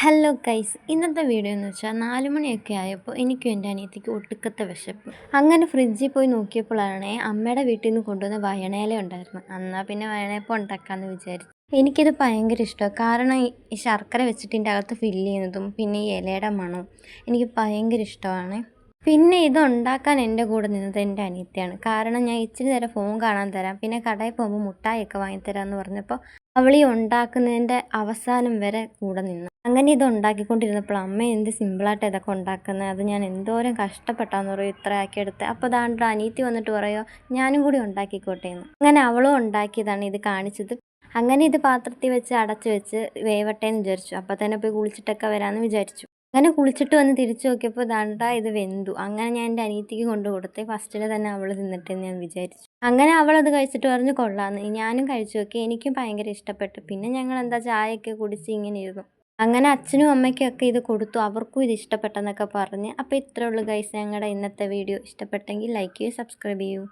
Hello guys, ഇന്നത്തെ video എന്ന് വെച്ചാൽ 4 മണിയൊക്കെ ആയപ്പോൾ എനിക്കും എൻ്റെ അനിയത്തിക്ക് ഒടുക്കത്തെ വിശപ്പ്. അങ്ങനെ ഫ്രിഡ്ജിൽ പോയി നോക്കിയപ്പോഴാണ് അമ്മയുടെ വീട്ടിൽ നിന്ന് കൊണ്ടുവന്ന വയണയില ഉണ്ടായിരുന്നു. എന്നാൽ പിന്നെ വയണയപ്പം ഉണ്ടാക്കാമെന്ന് വിചാരിച്ചു. എനിക്കിത് ഭയങ്കര ഇഷ്ടമാണ്. കാരണം ഈ ശർക്കര വെച്ചിട്ട് ഇതിൻ്റെ അകത്ത് ഫില്ല് ചെയ്യുന്നതും പിന്നെ ഈ ഇലയുടെ മണവും എനിക്ക് ഭയങ്കര ഇഷ്ടമാണ്. പിന്നെ ഇതുണ്ടാക്കാൻ എൻ്റെ കൂടെ നിന്നത് എൻ്റെ അനിയത്തിയാണ്. കാരണം ഞാൻ ഇച്ചിരി നേരം ഫോൺ കാണാൻ തരാം, പിന്നെ കടയിൽ പോകുമ്പോൾ മുട്ടായിയൊക്കെ വാങ്ങിത്തരാമെന്ന് പറഞ്ഞപ്പോൾ അവൾ ഈ ഉണ്ടാക്കുന്നതിൻ്റെ അവസാനം വരെ കൂടെ നിന്നു. അങ്ങനെ ഇത് ഉണ്ടാക്കിക്കൊണ്ടിരുന്നപ്പോൾ അമ്മ എന്ത് സിമ്പിളായിട്ട് ഇതൊക്കെ ഉണ്ടാക്കുന്നത്, അത് ഞാൻ എന്തോരം കഷ്ടപ്പെട്ടാന്ന് പറയും ഇത്ര ആക്കിയെടുത്ത്. അപ്പോൾ അതാണ്ട് അനിയത്തി വന്നിട്ട് പറയുമോ ഞാനും കൂടി ഉണ്ടാക്കിക്കോട്ടെ എന്ന്. അങ്ങനെ അവളും ഉണ്ടാക്കിയതാണ് ഇത് കാണിച്ചത്. അങ്ങനെ ഇത് പാത്രത്തിൽ വെച്ച് അടച്ചു വെച്ച് വേവട്ടെ എന്ന് വിചാരിച്ചു. അപ്പോൾ തന്നെ പോയി കുളിച്ചിട്ടൊക്കെ വരാമെന്ന് വിചാരിച്ചു. അങ്ങനെ കുളിച്ചിട്ട് വന്ന് തിരിച്ചു നോക്കിയപ്പോൾ ദാണ്ടാ ഇത് വെന്തു. അങ്ങനെ ഞാൻ എൻ്റെ അനിയത്തിക്ക് കൊണ്ട് കൊടുത്ത് ഫസ്റ്റിൽ തന്നെ അവൾ തിന്നിട്ടെന്ന് ഞാൻ വിചാരിച്ചു. അങ്ങനെ അവളത് കഴിച്ചിട്ട് പറഞ്ഞു കൊള്ളാമെന്ന്. ഞാനും കഴിച്ചു നോക്കി, എനിക്കും ഭയങ്കര ഇഷ്ടപ്പെട്ടു. പിന്നെ ഞങ്ങൾ എന്താ ചായയൊക്കെ കുടിച്ച് ഇങ്ങനെ ഇരുന്നു. അങ്ങനെ അച്ഛനും അമ്മയ്ക്കും ഒക്കെ ഇത് കൊടുത്തു, അവർക്കും ഇത് ഇഷ്ടപ്പെട്ടെന്നൊക്കെ പറഞ്ഞ്. അപ്പോൾ ഇത്രേ ഉള്ളൂ ഗൈസ് ഞങ്ങളുടെ ഇന്നത്തെ വീഡിയോ. ഇഷ്ടപ്പെട്ടെങ്കിൽ ലൈക്ക് ചെയ്യൂ, സബ്സ്ക്രൈബ് ചെയ്യൂ.